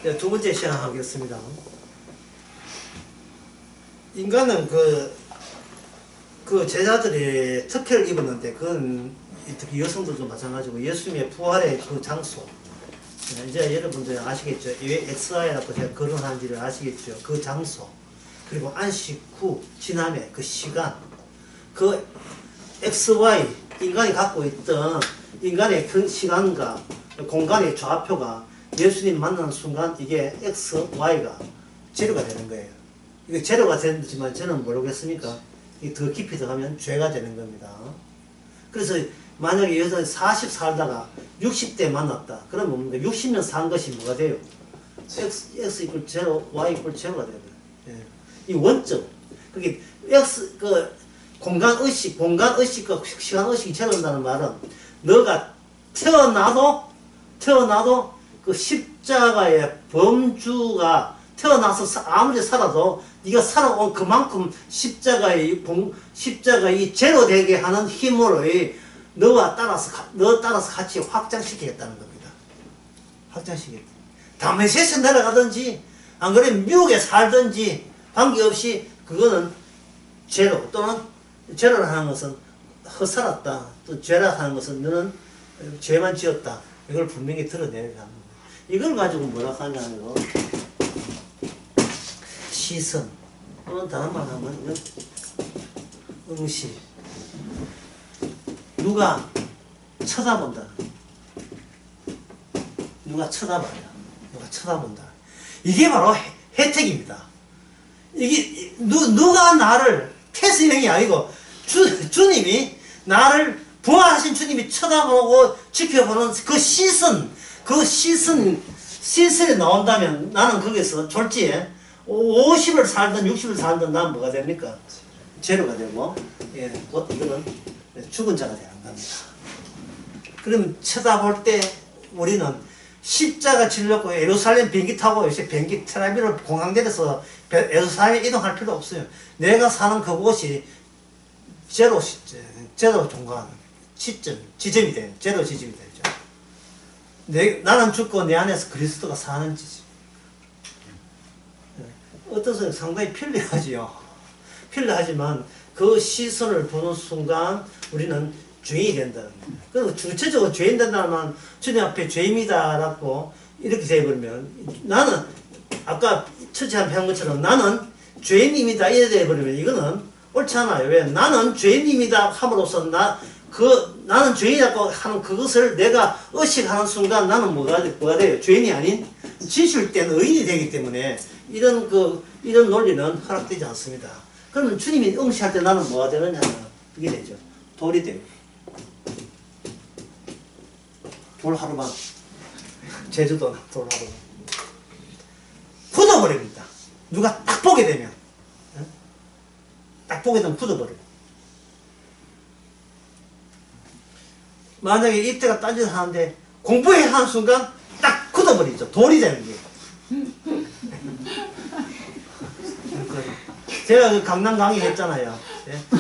네, 두 번째 시작하겠습니다. 인간은 그 제자들이 특혜를 입었는데, 그건 특히 여성들도 마찬가지고, 예수님의 부활의 그 장소. 이제 여러분들 아시겠죠? 왜 XY라고 제가 거론하는지를 아시겠죠? 그 장소. 그리고 안식 후, 지남의 그 시간. 그 XY, 인간이 갖고 있던 인간의 그 시간과 공간의 좌표가 예수님 만나는 순간 이게 X, Y가 제로가 되는 거예요. 이게 제로가 되지만 저는 모르겠습니까? 이게 더 깊이 들어가면 죄가 되는 겁니다. 그래서 만약에 여기서 40 살다가 60대 만났다. 그러면 60년 산 것이 뭐가 돼요? X 이퀄 제로, Y 이퀄 제로가 되는 거예요. 예. 이 원점. 그게 X, 공간 의식과 시간 의식이 제로된다는 말은 너가 태어나도 그 십자가의 범주가 태어나서 아무리 살아도 네가 살아온 그만큼 십자가의 제로되게 하는 힘으로 너 따라서 같이 확장시키겠다는 겁니다. 확장시키겠다. 다메섹에 내려가든지 안 그러면 미국에 살든지 관계없이 그거는 제로 또는 제로를 하는 것은 허살았다. 또 죄라 하는 것은 너는 죄만 지었다. 이걸 분명히 드러내야 합니다. 이걸 가지고 뭐라 하냐면 시선 또는 다른 말로 하면 응시. 누가 쳐다본다. 누가 쳐다본다. 이게 바로 혜택입니다. 이게 누가 나를 태스형이 아니고 주님이 나를 부활하신 주님이 쳐다보고 지켜보는 그 시선이 나온다면 나는 거기서 졸지에 50을 살든 60을 살든 난 뭐가 됩니까? 제로가 되고, 예, 곧 이거는 죽은 자가 되는 겁니다. 그럼 쳐다볼 때 우리는 십자가 질렀고 예루살렘 비행기 타고 요새 비행기 트라비를 공항 내려서 예루살렘에 이동할 필요 없어요. 내가 사는 그곳이 제로 종관 지점이 돼요. 제로 지점이 되죠. 나는 죽고 내 안에서 그리스도가 사는 지점. 어떠세요? 상당히 편리하지요. 편리하지만 그 시선을 보는 순간 우리는 죄인이 된다는 거예요. 그리고 주체적으로 죄인 된다는 말은 주님 앞에 죄인이다라고 이렇게 되어버리면 나는 아까 처치한 한 것처럼 나는 죄인입니다 이래 되어버리면 이거는 옳지 않아요. 왜? 나는 죄인입니다 함으로써 나는 죄인이라고 하는 그것을 내가 의식하는 순간 나는 뭐가 돼요? 죄인이 아닌 진실된 의인이 되기 때문에 이런 논리는 허락되지 않습니다. 그러면 주님이 응시할 때 나는 뭐가 되느냐? 그게 되죠. 돌이 돼요. 돌 하루만. 제주도는 돌 하루만. 굳어버립니다. 누가 딱 보게 되면. 딱 보게 되면 굳어버려요. 만약에 이때가 딴짓을 하는데 공부해 하는 순간 딱 굳어버리죠. 돌이 되는 게. 제가 그 강남 강의 했잖아요.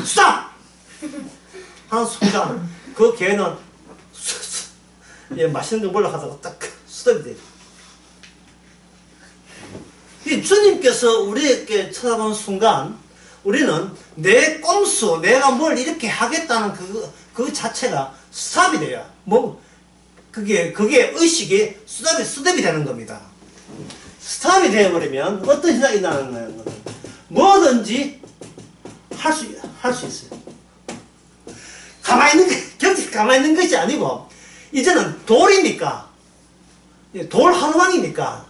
스탑! 하는 순간 그 개는 맛있는 거 먹으려고 하다가 딱 스톱이 돼요. 주님께서 우리에게 쳐다보는 순간 우리는 내 꼼수, 내가 뭘 이렇게 하겠다는 그 자체가 스탑이 돼요. 그게 의식이 스톱이 되는 겁니다. 스탑이 되어버리면 어떤 생각이 나는 거예요? 뭐든지 할 수 있어요. 가만히 있는 것이 아니고, 이제는 돌이니까, 돌 하루만이니까,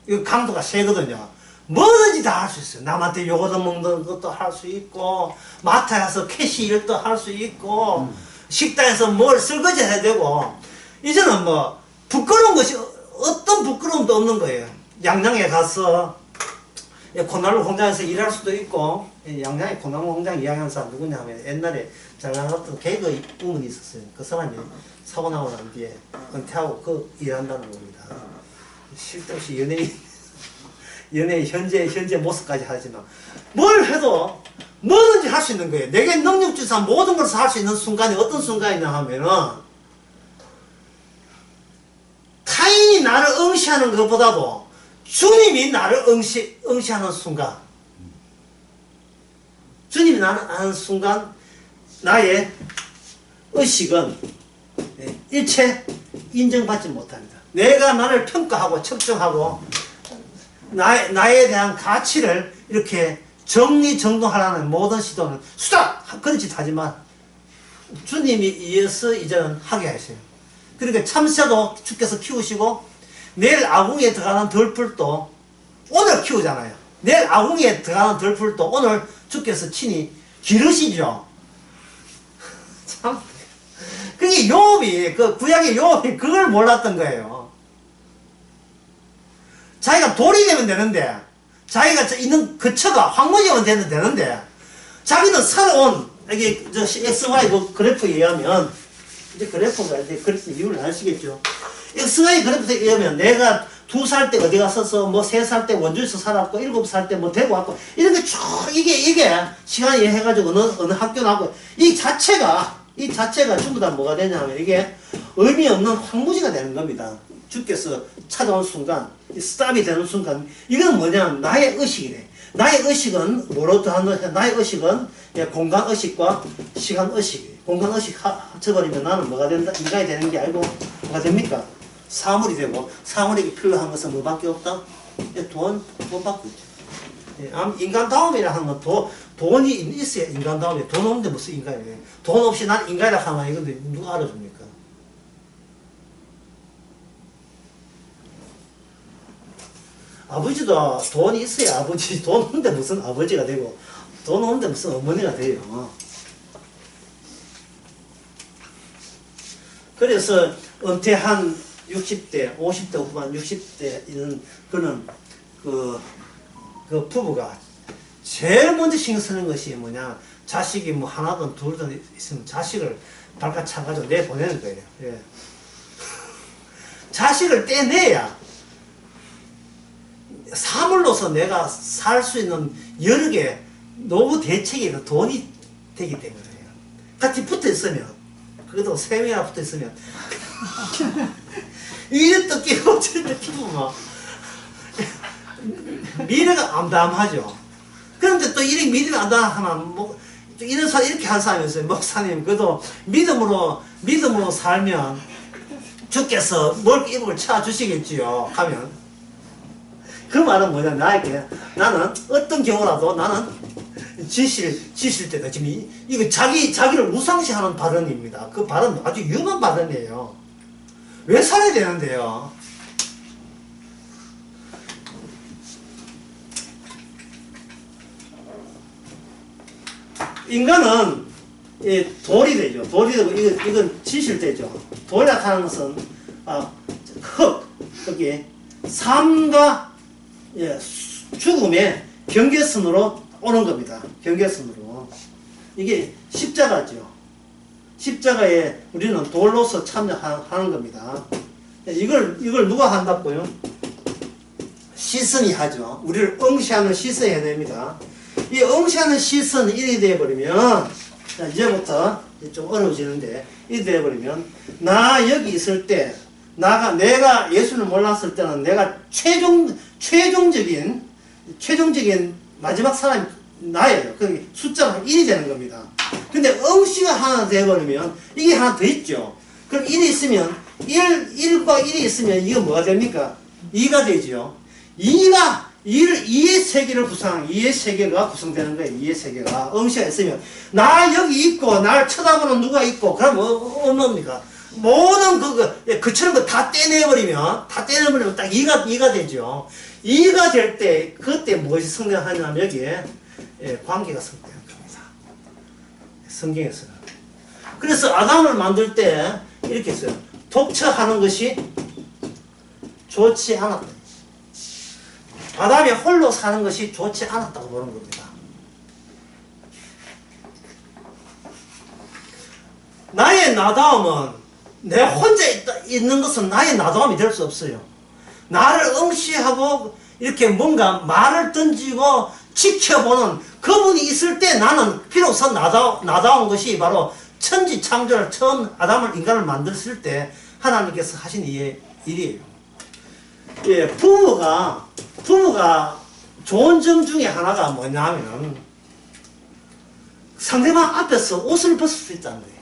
이 강도가 세거든요. 뭐든지 다 할 수 있어요. 남한테 욕 얻어먹는 것도 할 수 있고, 마트에 가서 캐시 일도 할 수 있고, 식당에서 뭘 설거지 해야 되고, 이제는 부끄러운 것이, 어떤 부끄러움도 없는 거예요. 양양에 가서, 코날로 공장에서 일할 수도 있고, 양양에 코날로 공장 이야기하는 사람 누구냐 하면 옛날에 잘 나갔던 개그 부문이 있었어요. 그 사람이 사고 나고 난 뒤에 은퇴하고 일한다는 겁니다. 실없이 연예인 현재 모습까지 하지만 뭘 해도 뭐든지 할 수 있는 거예요. 내게 능력 주사 모든 것을 할 수 있는 순간이 어떤 순간이냐 하면은 타인이 나를 응시하는 것보다도 주님이 나를 응시하는 순간, 주님이 나를 하는 순간 나의 의식은 일체 인정받지 못합니다. 내가 나를 평가하고 측정하고 나에 대한 가치를 이렇게 정리정돈하려는 모든 시도는 수다! 그런 짓 하지만 주님이 이어서 이제는 하게 하세요. 그러니까 참새도 주께서 키우시고 내일 아궁이에 들어가는 들풀도 오늘 키우잖아요. 내일 아궁이에 들어가는 들풀도 오늘 주께서 친히 기르시죠. 참. 그게 욥이, 그 구약의 욥이 그걸 몰랐던 거예요. 자기가 돌이 되면 되는데, 자기가 있는 거처가 황무지면 되는데, 자기는 살아온, 여기, XY 그 그래프에 의하면, 이제 그래프가, 이제 그래프 이유를 아시겠죠? XY 그래프에 의하면 내가 2살 때 어디 갔었어, 뭐 3살 때 원주에서 살았고, 7살 때 뭐 대구 왔고, 이런 게 쭉, 이게, 시간이 해가지고 어느 학교 나고, 이 자체가 전부 다 뭐가 되냐면 이게 의미 없는 황무지가 되는 겁니다. 주께서 찾아온 순간, 스탑이 되는 순간, 이건 뭐냐면 나의 의식이래. 나의 의식은 뭐로 더하는, 나의 의식은 공간 의식과 시간 의식이에요. 공간 의식 합쳐버리면 나는 뭐가 된다? 인간이 되는 게 아니고 뭐가 됩니까? 사물이 되고, 사물에게 필요한 것은 뭐밖에 없다? 돈밖에 없죠. 인간다움이라 하는 건 돈이 있어야 인간다움이에요. 돈 없는데 무슨 인간이에요. 돈 없이 난 인간이라 하면 이건데 누가 알아줍니까? 아버지도 돈이 있어야 아버지, 돈 없는데 무슨 아버지가 되고, 돈 없는데 무슨 어머니가 돼요. 그래서 은퇴한 60대, 50대 후반, 60대 이런 그는 그 부부가 제일 먼저 신경 쓰는 것이 뭐냐, 자식이 뭐 하나든 둘든 있으면 자식을 발칵 차가지고 내보내는 거예요. 예. 자식을 떼내야 사물로서 내가 살 수 있는 여러 개 노후 대책이 돈이 되기 때문에요. 같이 붙어 있으면, 그래도 세 명이나 붙어 있으면 이랬다 끼고 저랬다 끼고 막 미래가 암담하죠. 그런데 또 이렇게 미래가 암담하면 뭐 이런 사람 이렇게 한 사람이 있어요. 목사님, 그래도 믿음으로 살면 주께서 뭘 입을 차 주시겠지요. 하면 그 말은 뭐냐, 나는 어떤 경우라도 나는 지실 때가 지금 이거 자기를 우상시하는 발언입니다. 그 발언 아주 위험한 발언이에요. 왜 살아야 되는데요? 인간은 돌이 되죠. 돌이 되고 이건 지실대죠. 돌이라 하는 것은 여기 삶과 죽음의 경계선으로 오는 겁니다. 경계선으로. 이게 십자가죠. 십자가에 우리는 돌로서 참여하는 겁니다. 이걸 누가 한다고요? 시선이 하죠. 우리를 응시하는 시선이 해야 됩니다. 이 응시하는 시선이 이렇게 되어버리면, 자, 이제부터 좀 어려워지는데, 이렇게 되어버리면, 나 여기 있을 때, 내가 예수를 몰랐을 때는 내가 최종적인 마지막 사람이 나예요. 그 숫자가 1이 되는 겁니다. 근데 응시가 하나 되어버리면, 이게 하나 더 있죠. 그럼 1이 있으면, 1과 1이 있으면, 이거 뭐가 됩니까? 2가 되죠. 2의 세계를 이의 세계가 구성되는 거예요. 이의 세계가. 응시가 있으면, 나 여기 있고, 날 쳐다보는 누가 있고, 그럼 뭡니까? 모든 그처럼 다 떼내버리면 딱 2가 되죠. 2가 될 때, 그때 무엇이 성장하냐면, 여기에 관계가 성장하는 겁니다. 성경에서는. 그래서 아담을 만들 때, 이렇게 했어요. 독처하는 것이 좋지 않았다. 아담이 홀로 사는 것이 좋지 않았다고 보는 겁니다. 나의 나다움은, 내 혼자 있는 것은 나의 나다움이 될 수 없어요. 나를 응시하고 이렇게 뭔가 말을 던지고 지켜보는 그분이 있을 때 나는 비로소 나다운 것이 바로 천지 창조를 처음 인간을 만들었을 때 하나님께서 하신 일이에요. 예, 부부가 부부가 좋은 점 중에 하나가 뭐냐 하면 상대방 앞에서 옷을 벗을 수 있다는 거예요.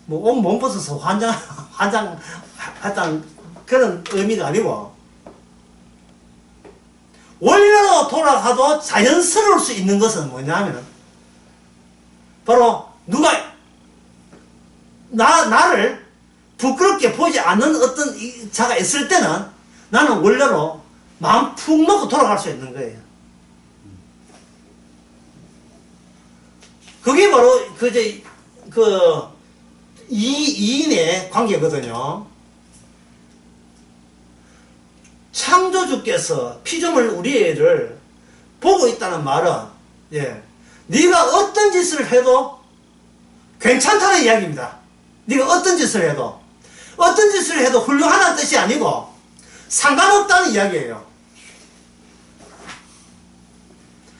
뭐 옷 못 벗어서 환장했다는 그런 의미가 아니고 원래로 돌아가도 자연스러울 수 있는 것은 뭐냐 하면 바로 누가 나를 부끄럽게 보지 않는 어떤 자가 있을 때는 나는 원래로 마음 푹 놓고 돌아갈 수 있는 거예요. 그게 바로 이인의 관계거든요. 창조주께서 피조물 우리를 보고 있다는 말은 네가 어떤 짓을 해도 괜찮다는 이야기입니다. 네가 어떤 짓을 해도 훌륭하다는 뜻이 아니고 상관없다는 이야기예요.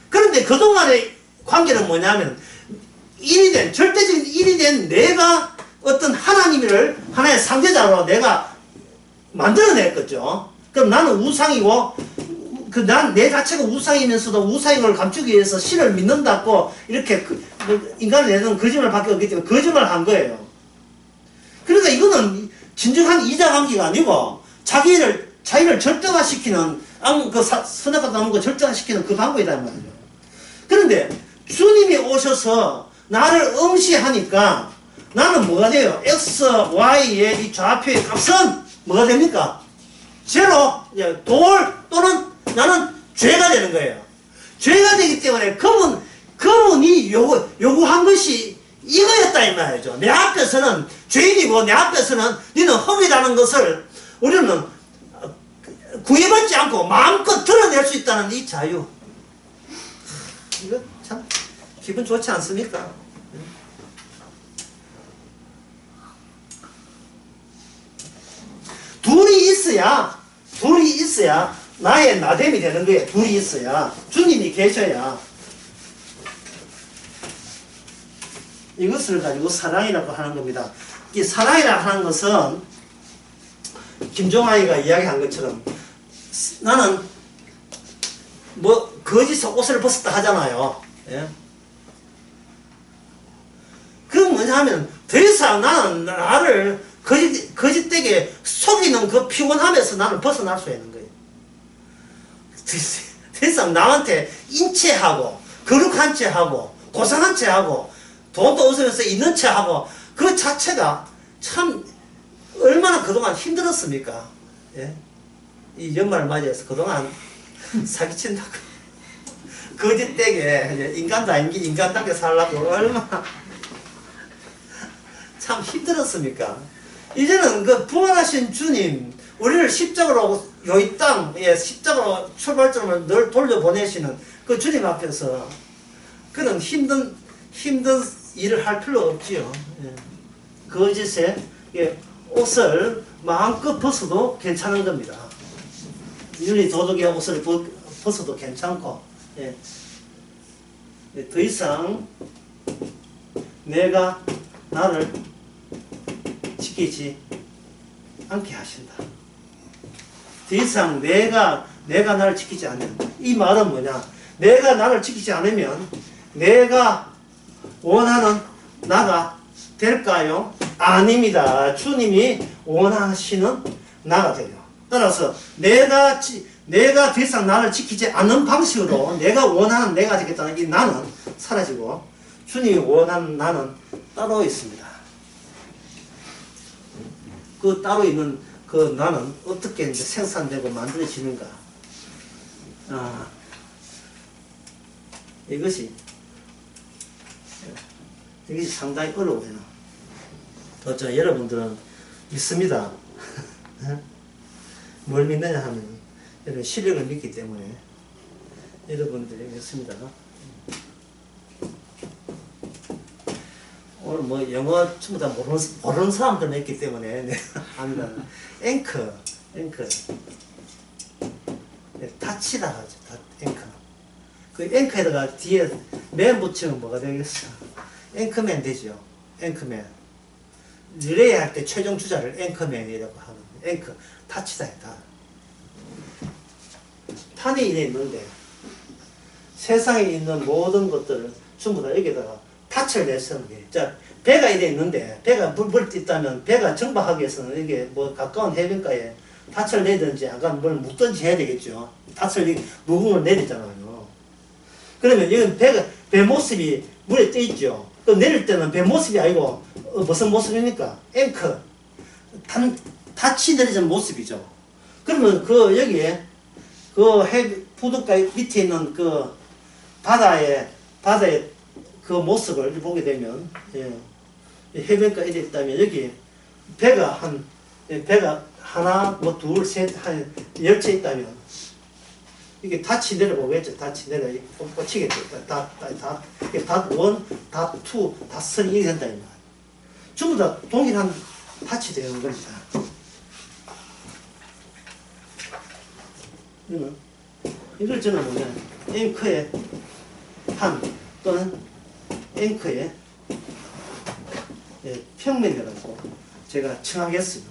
그런데 그동안의 관계는 뭐냐면 절대적인 일이 된 내가 어떤 하나의 상대자로 내가 만들어냈겠죠. 그럼 나는 우상이고 내 자체가 우상이면서도 우상인 걸 감추기 위해서 신을 믿는다고 이렇게 인간을 내는 거짓말을 밖에 없기 때문에 거짓말을 한 거예요. 그러니까 이거는 진정한 이자관계가 아니고 자기를 절대화시키는 선악과 나무 거 절대화시키는 그 방법이다 말이죠. 그런데 주님이 오셔서 나를 응시하니까 나는 뭐가 돼요? X, Y의 이 좌표의 값은 뭐가 됩니까? 제로, 돌 또는 나는 죄가 되는 거예요. 죄가 되기 때문에 그분이 요구한 것이 이거였다 이 말이죠. 내 앞에서는 죄인이고 내 앞에서는 너는 흠이라는 것을 우리는 구애받지 않고 마음껏 드러낼 수 있다는 이 자유. 이거 참 기분 좋지 않습니까? 둘이 있어야 나의 나됨이 되는 거예요. 둘이 있어야, 주님이 계셔야. 이것을 가지고 사랑이라고 하는 겁니다. 이 사랑이라고 하는 것은 김종아이가 이야기한 것처럼 나는 거짓 옷을 벗었다 하잖아요. 그건 뭐냐 하면 더 이상 나는 나를 거짓되게 속이는 그 피곤함에서 나는 벗어날 수 있는 거예요. 더 이상 남한테 인체하고 거룩한 체하고 고상한 체하고 돈도 웃으면서 있는 체하고 그 자체가 참 얼마나 그동안 힘들었습니까? 이 연말을 맞이해서 그동안 사기친다고 거짓되게 인간도 아닌 게 인간답게 살라고 얼마나 참 힘들었습니까? 이제는 그 부활하신 주님, 우리를 십자가로 이 땅에 십자가로 출발점을 늘 돌려보내시는 그 주님 앞에서 그런 힘든 일을 할 필요 없지요. 거짓에 옷을 마음껏 벗어도 괜찮은 겁니다. 윤리 도덕의 옷을 벗어도 괜찮고, 더 이상 내가 나를 지키지 않게 하신다. 더 이상 내가 나를 지키지 않는, 이 말은 뭐냐? 내가 나를 지키지 않으면 내가 원하는 나가 될까요? 아닙니다. 주님이 원하시는 나가 돼요. 따라서 내가 더 이상 나를 지키지 않는 방식으로 내가 원하는 내가 되겠다는 이 나는 사라지고 주님이 원하는 나는 따로 있습니다. 그 따로 있는 그 나는 어떻게 이제 생산되고 만들어지는가? 이것이 상당히 어려워요. 저 여러분들은 믿습니다. 뭘 믿느냐 하면 여러분 실력을 믿기 때문에 여러분들이 믿습니다. 오늘 뭐 영어 전부 다 모르는 사람들만 있기 때문에 합니다. 앵커 타치라 하죠. 앵커. 그 앵커에다가 뒤에 맨 붙이면 뭐가 되겠어? 앵커맨 되죠. 앵커맨. 리레이 할 때 최종 주자를 앵커맨이라고 하는 앵커 타치다. 판이 이래 있는데 세상에 있는 모든 것들을 전부 다 여기다가 닻을 내서는 게. 자, 배가 이래 있는데 배가 물 뜯다면 배가 정박하기 위해서는 이게 뭐 가까운 해변가에 닻을 내든지 아까 뭘 묶든지 해야 되겠죠. 닻을 무거운 걸 내리잖아요. 그러면 이건 배 모습이 물에 떠 있죠. 그 내릴 때는 배 모습이 아니고 무슨 모습입니까? 앵커 닻이 내려진 모습이죠. 그러면 그 여기에 그 부둣가 밑에 있는 그 바다의 그 모습을 보게 되면, 예, 해변가 이래 있다면 여기 배가 하나 뭐 둘 셋 한 10채 있다면 이게 닻이 내려보겠죠. 닻이 내려 꽂히겠죠. 닷 원, 닷 투, 닷선이 이렇게 된다 이 말. 전부 다 동일한 닻이 되는 겁니다. 이걸 저는 뭐냐, 앵커의 판 또는 앵커의 평면이라고 제가 청하겠어요.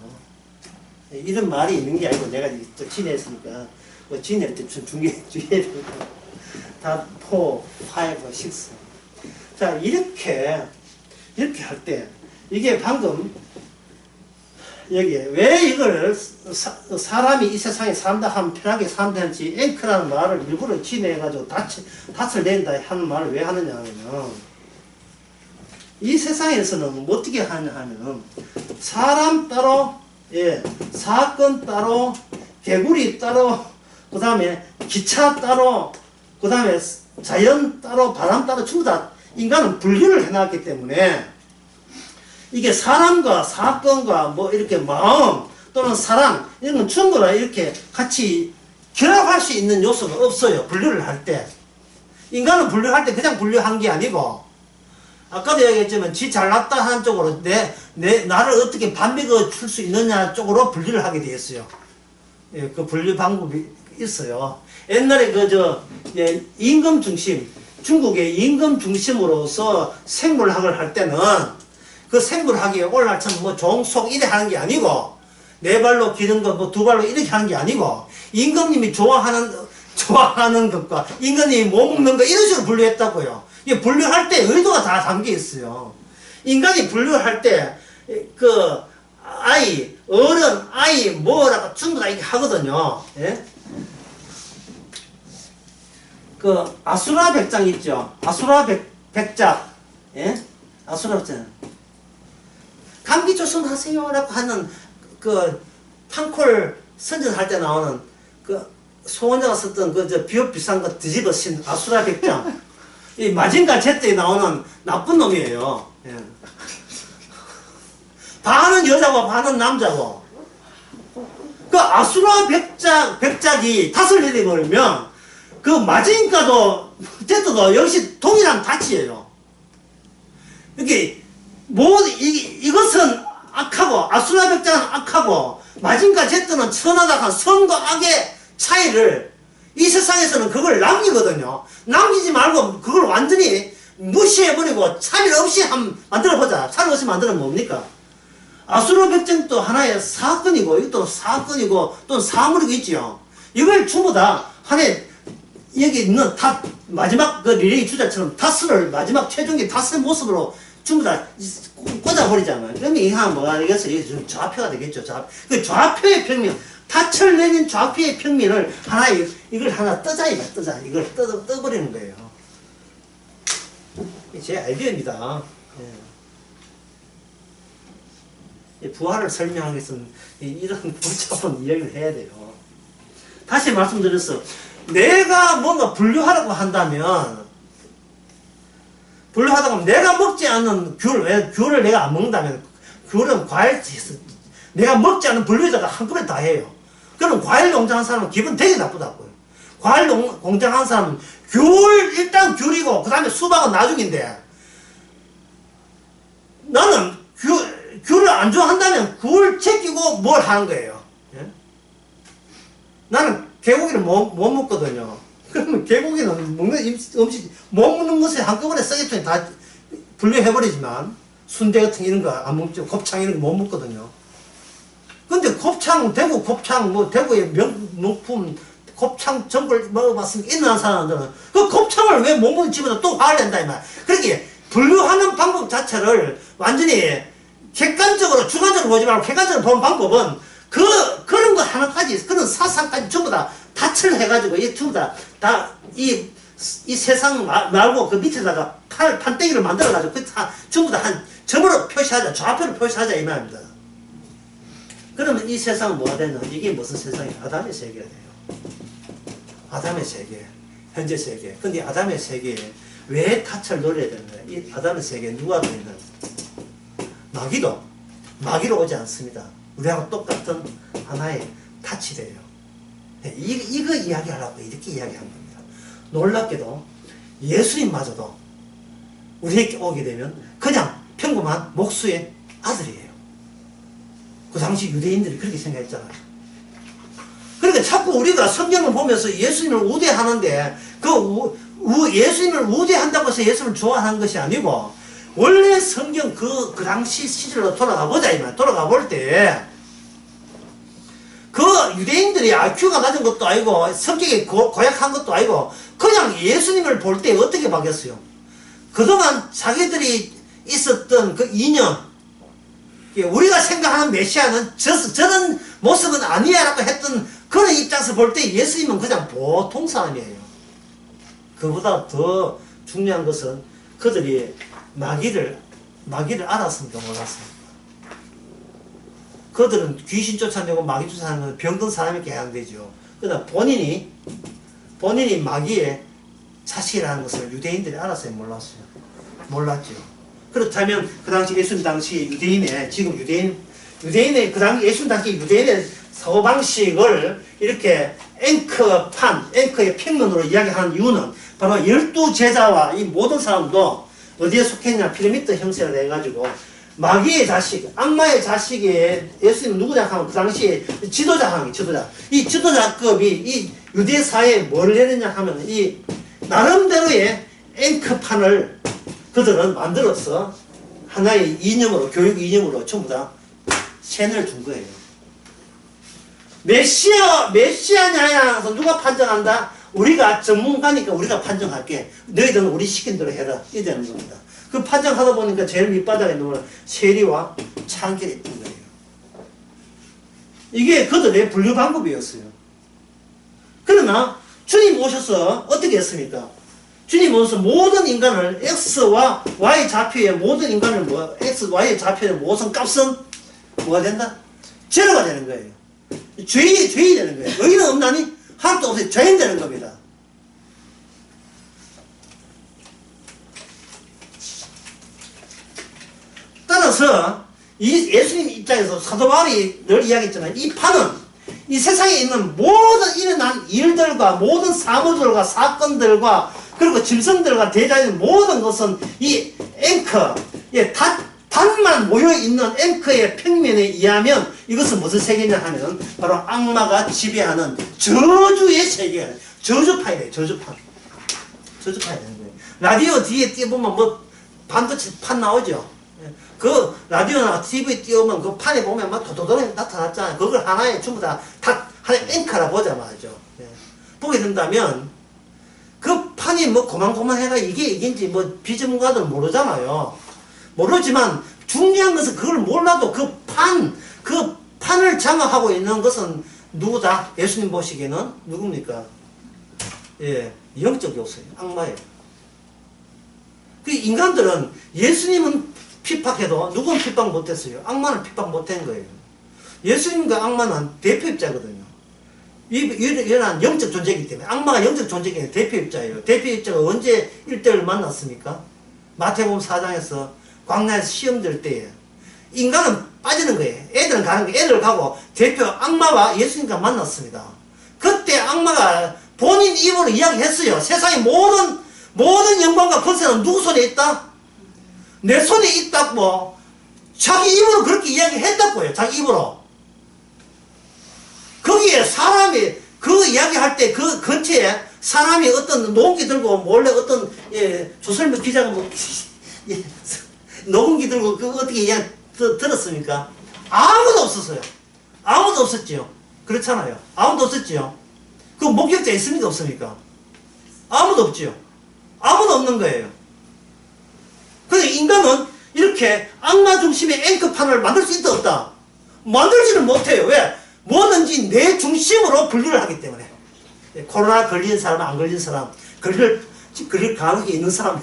이런 말이 있는 게 아니고 내가 또 지냈으니까 뭐 지낼 때 중요해야 되니까 다 4, 5, 6. 자, 이렇게 할 때 이게 방금 여기에 왜 이걸 사람이 이 세상에 산다 하면 편하게 산다는지 앵커라는 말을 일부러 지내가지고 닻을 낸다 하는 말을 왜 하느냐 하면, 이 세상에서는 뭐 어떻게 하냐 하면 사람 따로, 예, 사건 따로, 개구리 따로, 그 다음에 기차 따로, 그 다음에 자연 따로, 바람 따로 전부 다 인간은 분류를 해놨기 때문에 이게 사람과 사건과 뭐 이렇게 마음 또는 사랑 이런 건 전부 다 이렇게 같이 결합할 수 있는 요소가 없어요. 분류를 할 때. 인간은 분류할 때 그냥 분류한 게 아니고, 아까도 얘기했지만 지 잘났다 하는 쪽으로 나를 어떻게 반백어 줄 수 있느냐 쪽으로 분류를 하게 되었어요. 예, 그 분류 방법이 있어요. 옛날에 예, 임금 중심, 중국의 임금 중심으로서 생물학을 할 때는 그 생물학이 오늘날처럼 뭐 종속 이래 하는 게 아니고, 네 발로 기는 거 뭐 두 발로 이렇게 하는 게 아니고, 임금님이 좋아하는 것과 임금님이 못 먹는 거 이런 식으로 분류했다고요. 이게 분류할 때 의도가 다 담겨 있어요. 인간이 분류할 때 그 아이, 어른, 아이 뭐라고 전부 다 이렇게 하거든요. 예? 그 아수라 백장 있죠. 아수라 백작, 예? 아수라 백장. 감기 조심하세요라고 하는 그 탕콜 선전할 때 나오는 그 소원자가 썼던 그 비옷 비싼 거 뒤집어 쓴 아수라 백장. 이 마징가 제트에 나오는 나쁜 놈이에요. 예. 반은 여자고 반은 남자고. 그 아수라 백작이 탓을 내려버리면 그 마징가도 제트도 역시 동일한 탓이에요. 이게 이것은 악하고 아수라 백작은 악하고 마징가 제트는 선하다한 선과 악의 차이를 이 세상에서는 그걸 남기거든요. 남기지 말고 그걸 완전히 무시해버리고 차별 없이 만들어보자. 차별 없이 만들면 뭡니까? 아수라 백작도 하나의 사건이고 이것도 사건이고 또는 사물이고 있지요. 이걸 전부 다 하나의 여기 있는 마지막 그 리레이 주자처럼 탓을 마지막 최종의 탓의 모습으로 전부 다 꽂아버리잖아요. 그러면 이게 하면 뭐가 되겠어요? 이게 좀 좌표가 되겠죠. 그 좌표의 평면, 탓을 내린 좌표의 평면을 이걸 하나 뜨자. 이걸 떠버리는 거예요. 제 아이디어입니다. 예. 부활을 설명하기 위해서는 이런 복잡한 이야기를 해야 돼요. 다시 말씀드렸어. 내가 뭔가 분류하라고 한다면, 내가 먹지 않는 귤을 내가 안 먹는다면, 귤은 과일, 내가 먹지 않는 분류에다가 한꺼번에 다 해요. 그럼 과일 농장한 사람은 기분 되게 나쁘다고요. 과일 농장한 사람은 일단 귤이고, 그 다음에 수박은 나중인데, 나는 귤을 안 좋아한다면 귤 제끼고 뭘 하는 거예요. 예? 나는 개고기를 못 먹거든요. 그러면 개고기는 먹는 음식, 못 먹는 것을 한꺼번에 썩겠더니 다 분류해버리지만, 순대 같은 이런 거 안 먹죠. 곱창 이런 거 못 먹거든요. 근데 대구 곱창, 대구의 명품 곱창 전골 먹어봤으면 있는 사람들은 그 곱창을 왜 몸을 집어서 또 화를 낸다 이 말. 그렇게 분류하는 방법 자체를 완전히 객관적으로 주관적으로 보지 말고 객관적으로 보는 방법은 그런 거 하나까지 그런 사상까지 전부 다 닻을 해가지고 이 전부 이 세상 말고 그 밑에다가 판때기를 만들어가지고 그 전부 다 한 점으로 표시하자, 좌표로 표시하자 이 말입니다. 그러면 이 세상은 뭐가 되냐? 이게 무슨 세상이에요? 아담의 세계가 돼요. 아담의 세계, 현재 세계. 근데 아담의 세계에 왜 닻을 노려야 되는 거예요? 이 아담의 세계에 누가 더 있는? 마귀로 오지 않습니다. 우리하고 똑같은 하나의 닻이 돼요. 네, 이거 이야기하려고 이렇게 이야기한 겁니다. 놀랍게도 예수님마저도 우리에게 오게 되면 그냥 평범한 목수의 아들이에요. 그 당시 유대인들이 그렇게 생각했잖아요. 그러니까 자꾸 우리가 성경을 보면서 예수님을 우대하는데 예수님을 우대한다고 해서 예수님을 좋아하는 것이 아니고 원래 성경 그 당시 시절로 돌아가 보자 이 말. 돌아가 볼 때 그 유대인들이 IQ가 낮은 것도 아니고 성격이 고약한 것도 아니고 그냥 예수님을 볼 때 어떻게 바뀌었어요? 그동안 자기들이 있었던 그 이념, 우리가 생각하는 메시아는 저런 모습은 아니야 라고 했던 그런 입장에서 볼 때 예수님은 그냥 보통 사람이에요. 그보다 더 중요한 것은 그들이 마귀를 알았습니까? 몰랐습니까? 그들은 귀신 쫓아내고 마귀 쫓아내는 병든 사람에게 해당되죠. 그러나 본인이 마귀의 자식이라는 것을 유대인들이 알았어요? 몰랐어요? 몰랐죠. 그렇다면 그 당시 예수님 당시 유대인의 그 당시 예수님 당시 유대인의 사고방식을 이렇게 앵커의 평면으로 이야기하는 이유는 바로 12제자와 이 모든 사람도 어디에 속했냐 피라미드 형태를 해가지고 마귀의 자식, 악마의 자식이 예수님 누구냐 하면 그 당시에 지도자. 이 지도자급이 이 유대 사회에 뭘 내느냐 하면 이 나름대로의 앵커판을 그들은 만들어서 하나의 이념으로, 교육 이념으로 전부 다 세뇌를 준 거예요. 메시아냐야 해서 누가 판정한다? 우리가 전문가니까 우리가 판정할게. 너희들은 우리 시킨 대로 해라. 이러는 겁니다. 그 판정하다 보니까 제일 밑바닥에 있는 세리와 창결이 있던 거예요. 이게 그들의 분류 방법이었어요. 그러나 주님 오셔서 어떻게 했습니까? 주님 오셔서 모든 인간을 X와 Y 좌표의 모든 인간을 X, Y의 좌표의 모든 값은 뭐가 된다? 제로가 되는 거예요. 죄인이 되는 거예요. 여기는 없나니? 하나도 없어요. 죄인 되는 겁니다. 따라서 이 예수님 입장에서 사도 바울이 늘 이야기했잖아요. 이 판은 이 세상에 있는 모든 일어난 일들과 모든 사물들과 사건들과 그리고 짐승들과 대자연 모든 것은 이 앵커, 단만 모여있는 앵커의 평면에 의하면 이것은 무슨 세계냐 하면 바로 악마가 지배하는 저주의 세계예요. 저주파이래요. 저주파. 저주파이 되는 거예요. 라디오 뒤에 띄워보면 뭐 반도체 판 나오죠. 그 라디오나 TV 띄우면 그 판에 보면 막 도도도록 나타났잖아요. 그걸 하나의 전부 다 하나의 앵커라 보자 말이죠. 보게 된다면 그 판이 뭐 고만고만해가 이게 이긴지 뭐 비전문가들은 모르잖아요. 모르지만 중요한 것은 그걸 몰라도 그 판을 장악하고 있는 것은 누구다? 예수님 보시기에는 누굽니까? 예, 영적 요소예요. 악마예요. 그 인간들은 예수님은 핍박해도 누구는 핍박 못했어요. 악마는 핍박 못한 거예요. 예수님과 악마는 대표입자거든요. 이런 영적 존재이기 때문에 악마가 영적 존재이기 때문에 대표입자예요. 대표입자가 언제 1대를 만났습니까? 마태복음 4장에서 광야에서 시험 들 때에 인간은 빠지는 거예요. 애들은 가는 거예요. 애들 가고 대표 악마와 예수님과 만났습니다. 그때 악마가 본인 입으로 이야기했어요. 세상의 모든 영광과 권세는 누구 손에 있다? 내 손에 있다고 자기 입으로 그렇게 이야기했다고요. 자기 입으로. 거기에 사람이 그 이야기할 때 그 근처에 사람이 어떤 녹음기 들고 몰래 어떤 조선일보 기자가 뭐 녹음기 들고 그 어떻게 이야기 들었습니까? 아무도 없었어요. 아무도 없었지요. 그렇잖아요. 아무도 없었지요. 그 목격자 있습니까? 없습니까? 아무도 없지요. 아무도 없는 거예요. 근데 인간은 이렇게 악마 중심의 앵커판을 만들 수 있다 없다? 만들지는 못해요. 왜? 뭐든지 내 중심으로 분류를 하기 때문에. 코로나 걸린 사람, 안 걸린 사람, 걸릴 가능성이 있는 사람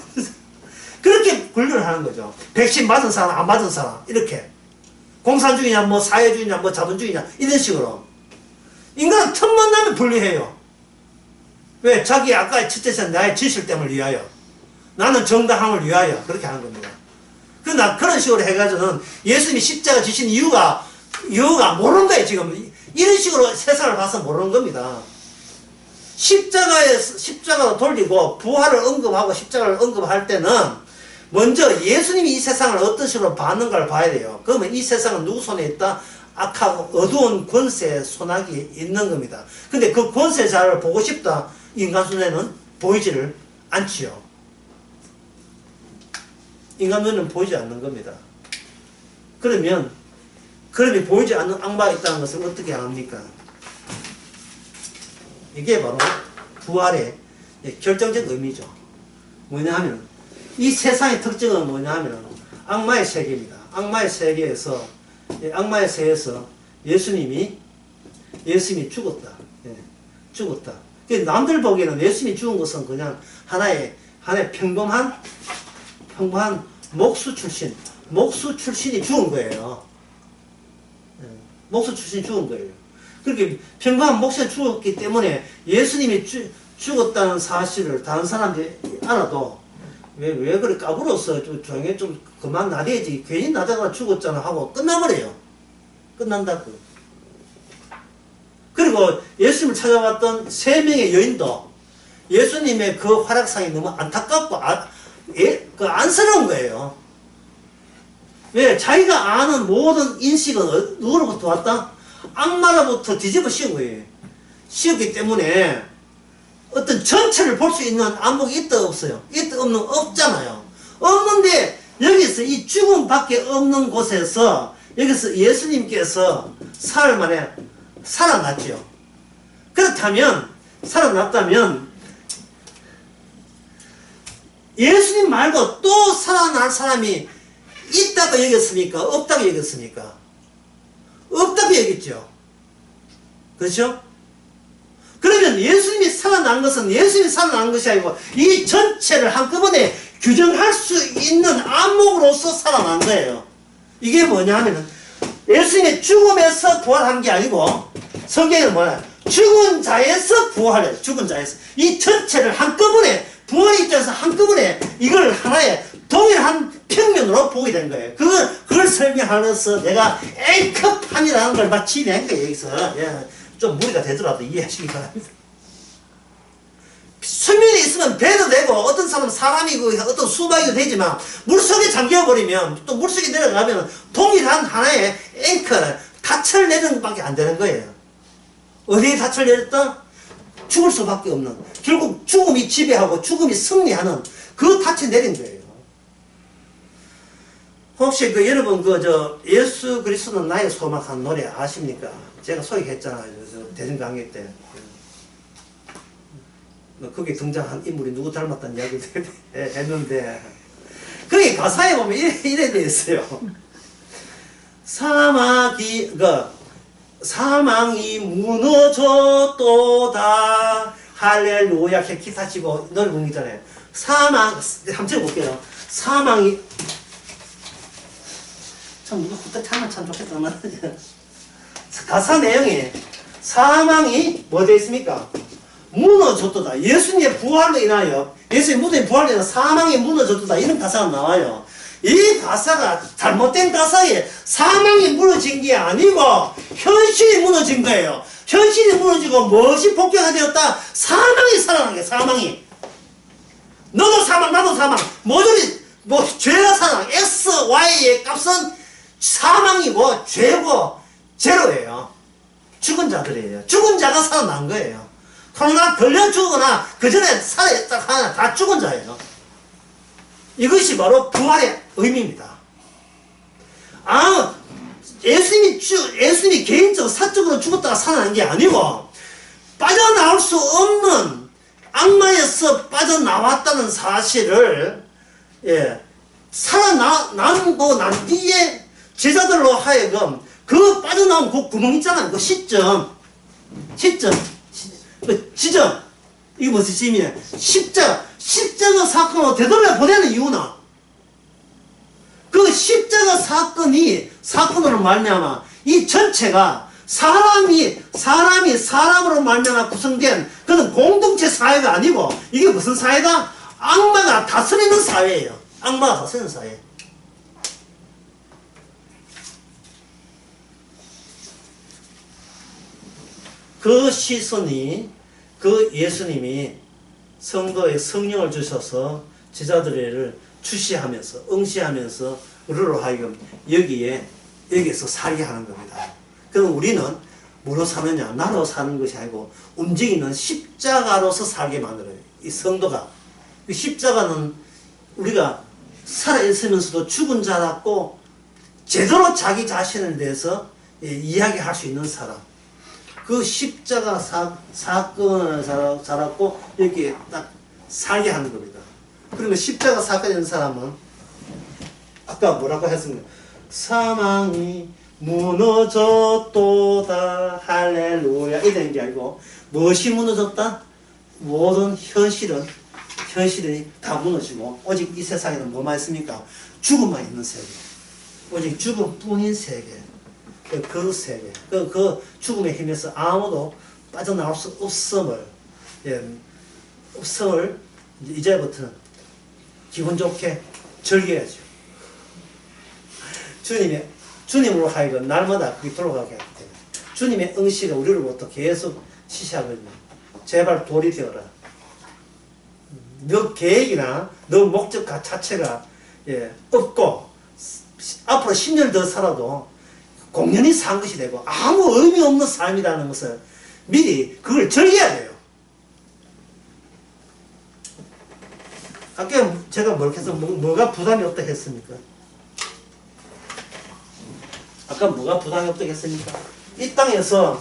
그렇게 분류를 하는 거죠. 백신 맞은 사람, 안 맞은 사람 이렇게. 공산주의냐, 뭐 사회주의냐, 뭐 자본주의냐 이런 식으로. 인간은 틈만 나면 분류해요. 왜? 자기 아까 첫째서 나의 진실됨을 위하여, 나는 정당함을 위하여 그렇게 하는 겁니다. 그런 식으로 해가지고는 예수님이 십자가 지신 이유가 모르는 거예요. 지금 이런 식으로 세상을 봐서 모르는 겁니다. 십자가로 돌리고 부활을 언급하고 십자가를 언급할 때는 먼저 예수님이 이 세상을 어떤 식으로 봤는가를 봐야 돼요. 그러면 이 세상은 누구 손에 있다? 악하고 어두운 권세의 손아귀에 있는 겁니다. 근데 그 권세자를 보고 싶다? 인간 눈에는 보이지를 않지요. 인간 눈에는 보이지 않는 겁니다. 그러면 보이지 않는 악마가 있다는 것을 어떻게 압니까? 이게 바로 부활의 결정적 의미죠. 뭐냐 하면 이 세상의 특징은 뭐냐 하면 악마의 세계입니다. 악마의 세계에서 예수님이 죽었다. 죽었다. 남들 보기에는 예수님이 죽은 것은 그냥 하나의 평범한 목수 출신이 죽은 거예요. 목수 출신이 죽은 거예요. 그렇게 평범한 목수가 죽었기 때문에 예수님이 죽었다는 사실을 다른 사람들이 알아도 왜 그래 까불어서 좀 조용히 좀 그만 나대야지 괜히 나다가 죽었잖아 하고 끝나버려요. 끝난다고. 그리고 예수님을 찾아왔던 3명의 여인도 예수님의 그 활약상이 너무 안타깝고 안쓰러운 거예요. 왜? 자기가 아는 모든 인식은 누구로부터 왔다? 악마로부터 뒤집어 씌운 거예요. 씌웠기 때문에 어떤 전체를 볼 수 있는 안목이 있다 없어요? 있다 없는 없잖아요. 없는데 여기서 이 죽음밖에 없는 곳에서 여기서 예수님께서 사흘 만에 살아났죠. 그렇다면 살아났다면 예수님 말고 또 살아날 사람이 있다고 여겼습니까? 없다고 여겼습니까? 없다고 여겼죠. 그렇죠? 그러면 예수님이 살아난 것은 예수님이 살아난 것이 아니고 이 전체를 한꺼번에 규정할 수 있는 안목으로서 살아난 거예요. 이게 뭐냐 하면은 예수님의 죽음에서 부활한 게 아니고 성경에는 뭐야? 죽은 자에서 부활해요. 죽은 자에서. 이 전체를 한꺼번에 부활의 입장에서 한꺼번에 이걸 하나의 동일한 평면으로 보게 된 거예요. 그걸 설명하면서 내가 A급판이라는 걸 마치 낸 거예요. 여기서. 예, 좀 무리가 되더라도 이해하시기 바랍니다. 수면에 있으면 배도 되고 어떤 사람은 사람이고 어떤 수박이도 되지만 물속에 잠겨버리면 또 물속에 내려가면 동일한 하나의 앵커 닻을 내리는 밖에 안 되는 거예요. 어디에 닻을 내렸다? 죽을 수밖에 없는, 결국 죽음이 지배하고 죽음이 승리하는 그 닻에 내린 거예요. 혹시 여러분 예수 그리스도는 나의 소망한 노래 아십니까? 제가 소개했잖아요. 대전강의 때. 거기에 등장한 인물이 누구 닮았다는 이야기를 했는데, 거기 가사에 보면 이래 돼 있어요. 사망이 무너졌도다. 할렐루야. 기타 치고 노래 부르기 전에. 한번 쳐볼게요. 사망이, 참, 누가 후딱 차면 참 좋겠다. 가사 내용이, 사망이 뭐 되어 있습니까? 무너졌도다. 예수님의 부활로 인하여, 예수님의 무대의 부활로 인하여 사망이 무너졌도다. 이런 가사가 나와요. 이 가사가 잘못된 가사에 사망이 무너진 게 아니고 현실이 무너진 거예요. 현실이 무너지고 무엇이 복귀가 되었다? 사망이 살아난 거예요. 사망이. 너도 사망, 나도 사망. 모조리 죄가 살아난 거예요. X, Y의 값은 사망이고 죄고 제로예요. 죽은 자들이에요. 죽은 자가 살아난 거예요. 코로나 걸려 죽거나 그 전에 살아있다 하나 다 죽은 자예요. 이것이 바로 부활의 의미입니다. 예수님이 개인적으로 사적으로 죽었다가 살아난 게 아니고 빠져나올 수 없는 악마에서 빠져나왔다는 사실을 살아남고 난 뒤에 제자들로 하여금 그 빠져나온 그 구멍 있잖아요. 그 시점 그 지점, 이게 무슨 지점이냐? 십자가 사건으로 되돌려보내는 이유는 그 십자가 사건으로 말미암아 이 전체가 사람이 사람으로 말미암아 구성된 그런 공동체 사회가 아니고 이게 무슨 사회다? 악마가 다스리는 사회예요. 악마가 다스리는 사회. 그 시선이, 그 예수님이 성도에 성령을 주셔서 제자들을 출시하면서 응시하면서 우리로 하여금 여기에서 살게 하는 겁니다. 그럼 우리는 뭐로 사느냐? 나로 사는 것이 아니고 움직이는 십자가로서 살게 만들어요. 이 성도가. 이 십자가는 우리가 살아있으면서도 죽은 자라고 제대로 자기 자신에 대해서 이야기할 수 있는 사람. 그 십자가 사건을 살았고 이렇게 딱 살게 하는 겁니다. 그러면 십자가 사건이 있는 사람은 아까 뭐라고 했습니까? 사망이 무너졌도다 할렐루야 이런 게 아니고 무엇이 무너졌다? 모든 현실이 다 무너지고 오직 이 세상에는 뭐만 있습니까? 죽음만 있는 세계. 오직 죽음뿐인 세계. 그 세계, 그 죽음의 힘에서 아무도 빠져나올 수 없음을 이제부터는 기분 좋게 즐겨야죠. 주님으로 하여금 날마다 그게 돌아가게 하기 때문에 주님의 응시가 우리로부터 계속 시시하거든요. 제발 돌이 되어라. 너 계획이나 너 목적 자체가 없고 앞으로 10년 더 살아도 공연히 산 것이 되고 아무 의미 없는 삶이라는 것을 미리 그걸 즐겨야 돼요. 아까 제가 뭐렇게 해서 뭐가 부담이 없다 했습니까? 아까 뭐가 부담이 없다 했습니까? 이 땅에서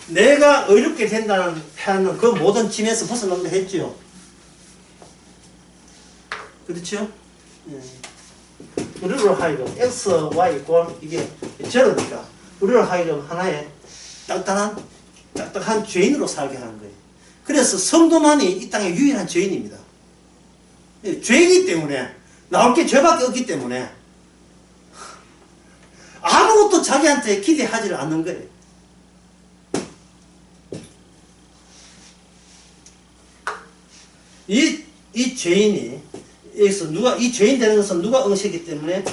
내가 의롭게 된다는 하는 그 모든 짐에서 벗어난다 했죠. 그렇죠? 우리로 하여금 X, Y 꼴 이게 제로니까 우리로 하여금 하나의 딱딱한 죄인으로 살게 하는 거예요. 그래서 성도만이 이 땅의 유일한 죄인입니다. 죄이기 때문에 나올 게 죄밖에 없기 때문에 아무것도 자기한테 기대하지를 않는 거예요. 이 죄인이 여기서 이 죄인 되는 것은 누가 응시했기 때문에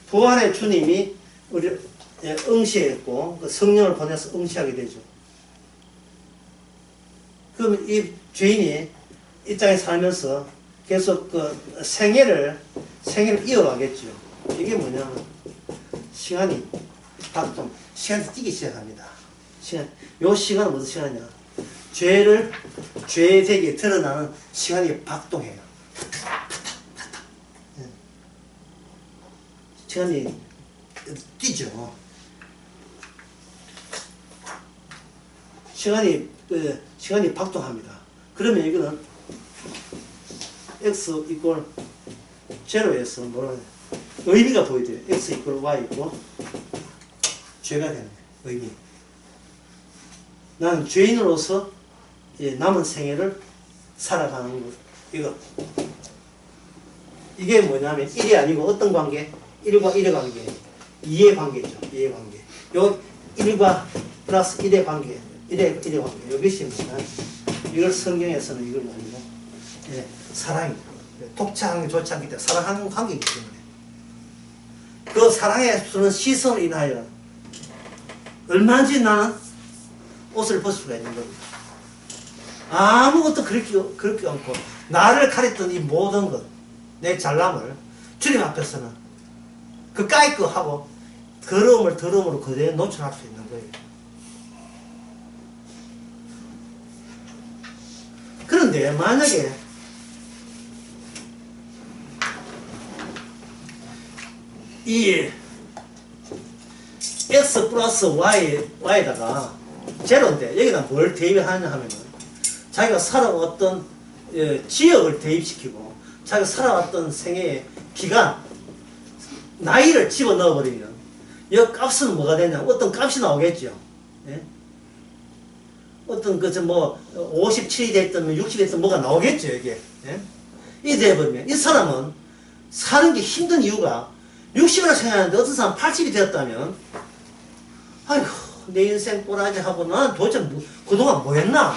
부활의 주님이 우리 응시했고 그 성령을 보내서 응시하게 되죠. 그러면 이 죄인이 이 땅에 살면서 계속 그 생애를 이어가겠죠. 이게 뭐냐면 시간이 뛰기 시작합니다. 요 시간은 무슨 시간이냐? 죄되게 드러나는 시간이 박동해요. 시간이 뛰죠. 시간이 박동합니다. 그러면 이거는 x 이꼴 제로에서 뭐라 의미가 보여줘요. x 이꼴 y 있고 죄가 되는 의미. 나는 죄인으로서 남은 생애를 살아가는 것. 이게 뭐냐면 1이 아니고 어떤 관계? 1과 1의 관계. 2의 관계죠. 2의 관계. 요 1과 플러스 1의 관계. 1의 관계. 이것이 뭐냐? 이걸 성경에서는 이걸 아니고 사랑이다. 독차하는 게 좋지 않기 때문에 사랑하는 관계이기 때문에 그 사랑에 주는 시선으로 인하여 얼마든지 나는 옷을 벗을 수가 있는 겁니다. 아무것도 그렇게 않고 나를 가렸던 이 모든 것, 내 잘남을 주님 앞에서는 그까이 거 하고 더러움으로 그대로 노출할 수 있는 거예요. 그런데 만약에 이 x 플러스 y에다가 제로인데 여기다 뭘 대입하느냐 하면은 자기가 살아왔던 지역을 대입시키고 자기가 살아왔던 생애의 기간, 나이를 집어넣어 버리면 이 값은 뭐가 되냐? 어떤 값이 나오겠죠. 예? 어떤 뭐 57이 됐든 60이 됐든 뭐가 나오겠죠. 이게. 예? 이 돼버리면 이 사람은 사는 게 힘든 이유가 60이라 생각하는데 어떤 사람 80이 되었다면 아이고 내 인생 꼬라지 하고 나는 도대체 그동안 뭐 했나?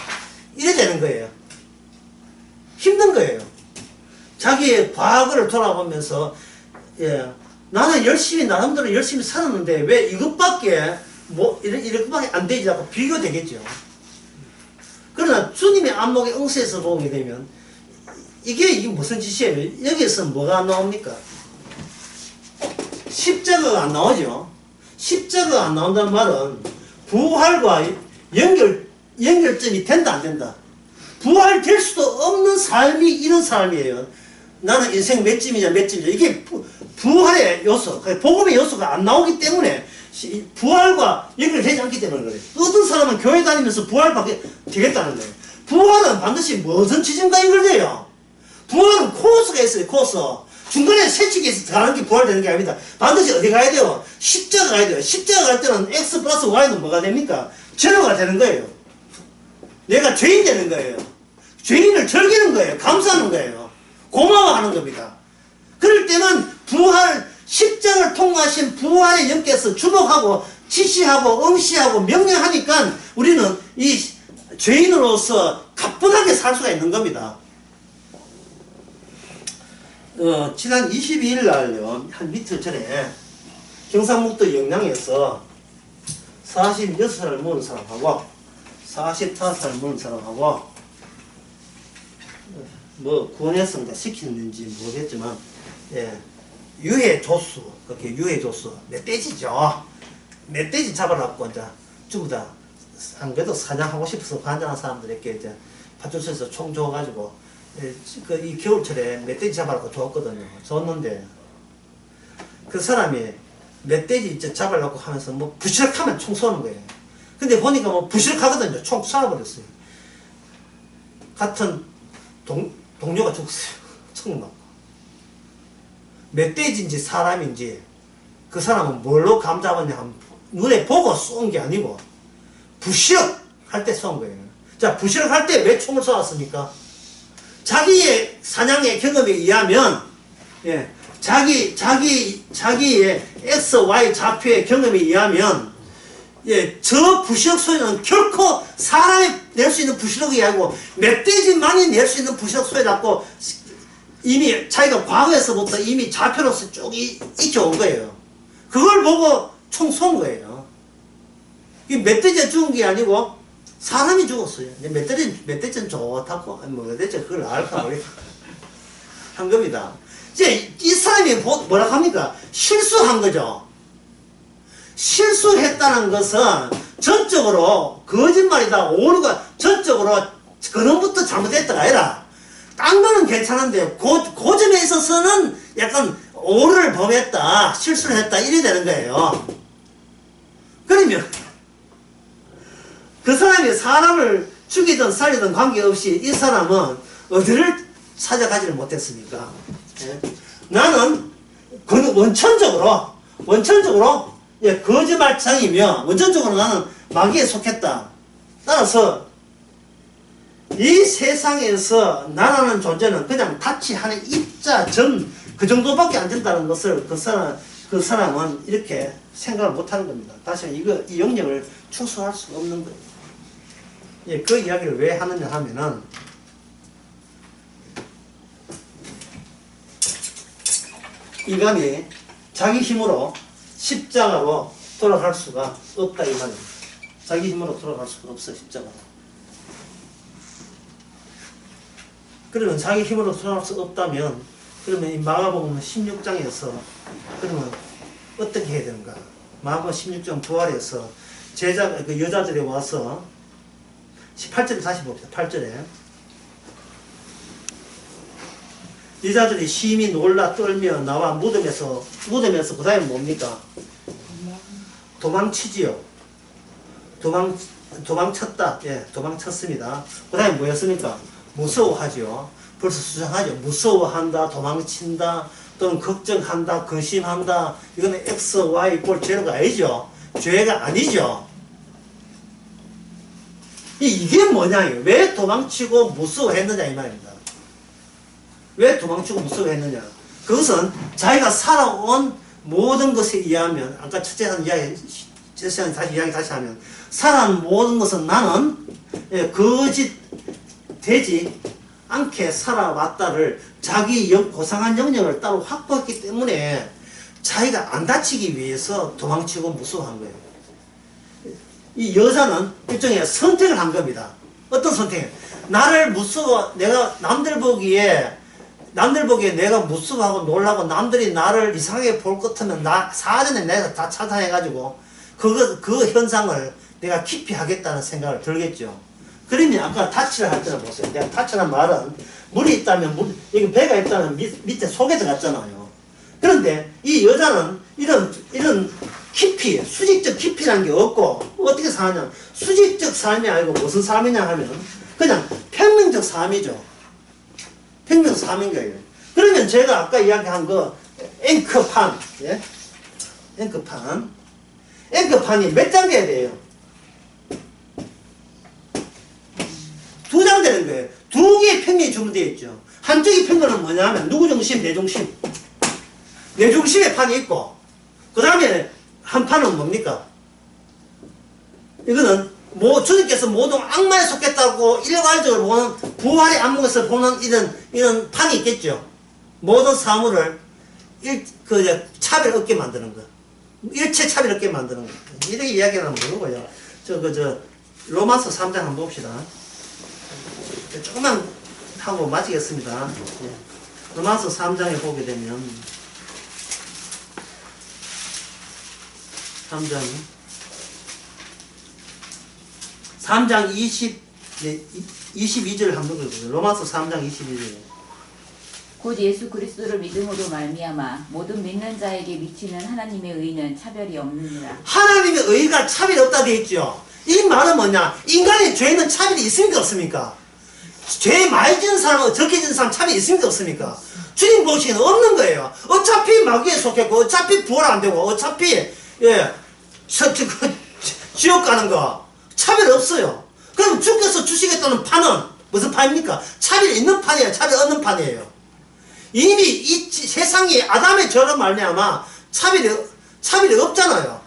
이래 되는 거예요. 힘든 거예요. 자기의 과거를 돌아보면서 나는 열심히 나름대로 열심히 살았는데 왜 이것밖에 이렇게밖에 안 되지 하고 비교되겠죠. 그러나 주님의 안목에 응세해서 보게 되면 이게 무슨 짓이에요? 여기서 뭐가 안 나옵니까? 십자가가 안 나오죠. 십자가가 안 나온다는 말은 부활과 연결점이 된다 안 된다. 부활될 수도 없는 삶이 이런 삶이에요. 나는 인생 몇 쯤이냐 이게 부활의 요소, 복음의 요소가 안 나오기 때문에 부활과 연결되지 않기 때문에 그래요. 어떤 사람은 교회 다니면서 부활받게 되겠다는 거예요. 부활은 반드시 무슨 지점과 연결돼요. 부활은 코스가 있어요. 코스. 중간에 새치기 있어서 가는 게 부활되는 게 아닙니다. 반드시 어디 가야 돼요? 십자가 가야 돼요. 십자가 갈 때는 X 플러스 Y는 뭐가 됩니까? 제로가 되는 거예요. 내가 죄인 되는 거예요. 죄인을 즐기는 거예요. 감사하는 거예요. 고마워하는 겁니다. 그럴 때는 십자가를 통과하신 부활의 영께서 주목하고 지시하고 응시하고 명령하니까 우리는 이 죄인으로서 가뿐하게 살 수가 있는 겁니다. 지난 22일 날요, 한 이틀 전에 경상북도 영양에서 46살을 먹은 사람하고 45살을 먹은 사람하고 뭐 구원했습니다. 시키는지 모르겠지만 유해 조수, 그렇게 유해 조수 멧돼지죠. 멧돼지 잡아갖고 이제 전부 다 안 그래도 사냥하고 싶어서 관장한 사람들에게 이제 파출소에서 총 줘가지고 이 겨울철에 멧돼지 잡아갖고 줬거든요. 줬는데 그 사람이 멧돼지 잡으려고 하면서 뭐 부시럭하면 총 쏘는 거예요. 근데 보니까 뭐 부시럭하거든요. 총 쏴버렸어요. 같은 동료가 죽었어요. 총 맞고. 멧돼지인지 사람인지 그 사람은 뭘로 감 잡았냐 하면 눈에 보고 쏜 게 아니고 부시럭 할 때 쏜 거예요. 자, 부시럭 할 때 왜 총을 쏘았습니까? 자기의 사냥의 경험에 의하면 자기의 X, Y 좌표의 경험에 의하면 저 부시럭 소리는 결코 사람이 낼 수 있는 부시럭이 아니고 멧돼지만이 낼 수 있는 부시럭 소리라고 이미 자기가 과거에서부터 이미 좌표로서 쭉 익혀온 거예요. 그걸 보고 총 쏜 거예요. 이 멧돼지가 죽은 게 아니고 사람이 죽었어요. 멧돼지는 좋다고, 멧돼지가 그걸 알까 모르겠다. 한 겁니다. 이제 이 사람이 뭐라 합니까? 실수한 거죠. 실수했다는 것은 전적으로 거짓말이다, 오류가 전적으로 근원부터 잘못됐다가 아니라 딴 거는 괜찮은데 그 점에 있어서는 약간 오류를 범했다, 실수를 했다 이래 되는 거예요. 그러면 그 사람이 사람을 죽이든 살리든 관계없이 이 사람은 어디를 찾아가지를 못했습니까? 나는 원천적으로 거짓말장이며 원천적으로 나는 마귀에 속했다. 따라서 이 세상에서 나라는 존재는 그냥 다치하는 입자 점 그 정도밖에 안 된다는 것을 그 사람은 이렇게 생각을 못하는 겁니다. 다시 이 영역을 축소할 수가 없는 거예요. 그 이야기를 왜 하느냐 하면은 인간이 자기 힘으로 십자가로 돌아갈 수가 없다 이 말입니다. 자기 힘으로 돌아갈 수가 없어 십자가로. 그러면 자기 힘으로 돌아갈 수 없다면 그러면 이 마가복음 16장에서 그러면 어떻게 해야 되는가? 마가복음 16장 부활에서 그 여자들이 와서 18절에 다시 봅시다. 8절에 여자들이 심히 놀라 떨며 나와 무덤에서 그 다음에 뭡니까? 도망치지요. 도망쳤다. 예, 도망쳤습니다. 그 다음에 뭐였습니까? 무서워하죠. 벌써 수상하죠. 무서워한다, 도망친다, 또는 걱정한다, 근심한다. 이거는 X, Y, 제로가 아니죠. 죄가 아니죠. 이게 뭐냐요? 왜 도망치고 무서워했느냐 이 말입니다. 왜 도망치고 무서워했느냐? 그것은 자기가 살아온 모든 것에 의하면, 아까 첫째 한 이야기, 다시 하면, 살아온 모든 것은 나는 거짓 되지 않게 살아왔다를 자기 고상한 영역을 따로 확보했기 때문에 자기가 안 다치기 위해서 도망치고 무서워한 거예요. 이 여자는 일종의 선택을 한 겁니다. 어떤 선택? 나를 내가 남들 보기에 내가 무서워하고 놀라고 남들이 나를 이상하게 볼 것 같으면 사전에 내가 다 차단해가지고 그 현상을 내가 깊이 하겠다는 생각을 들겠죠. 그러면 아까 타치를 할 때는 보세요. 내가 타치란 말은 물이 있다면 여기 배가 있다면 밑에 속에 들어갔잖아요. 그런데 이 여자는 이런 깊이, 수직적 깊이라는 게 없고 어떻게 사냐? 수직적 삶이 아니고 무슨 삶이냐 하면 그냥 평면적 삶이죠. 평면적 삶인 거예요. 그러면 제가 아까 이야기한 그 앵커판, 예? 앵커판이 몇 장 돼야 돼요? 2장 되는 거예요. 2개의 평면이 주문되어 있죠. 한쪽의 평면은 뭐냐 하면 누구 중심, 내 중심. 내 중심의 판이 있고 그 다음에 한 판은 뭡니까? 이거는 주님께서 모든 악마에 속했다고 일괄적으로 보는 부활의 안목에서 보는 이런 판이 있겠죠. 모든 사물을 차별 없게 만드는 거. 일체 차별 없게 만드는 거. 이렇게 이야기를 하면 모르고요. 로마서 3장 한번 봅시다. 조금만 하고 마치겠습니다. 로마서 3장에 보게 되면 3장 22절 한번 읽어보세요. 로마서 3장 22절. 곧 예수 그리스도를 믿음으로 말미암아 모든 믿는 자에게 미치는 하나님의 의는 차별이 없느니라. 하나님의 의가 차별이 없다 되어 있죠. 이 말은 뭐냐? 인간의 죄는 차별이 있습니까 없습니까? 죄 많이 지은 사람, 적게 지은 사람 차별이 있습니까 없습니까? 주님 보시기에는 없는 거예요. 어차피 마귀에 속했고 어차피 부활 안 되고 어차피 지옥 가는 거 차별이 없어요. 그럼 주께서 주시겠다는 판은 무슨 판입니까? 차별이 있는 판이에요. 차별이 없는 판이에요. 이미 이 세상이 아담의 죄로 말미암아 차별이 없잖아요.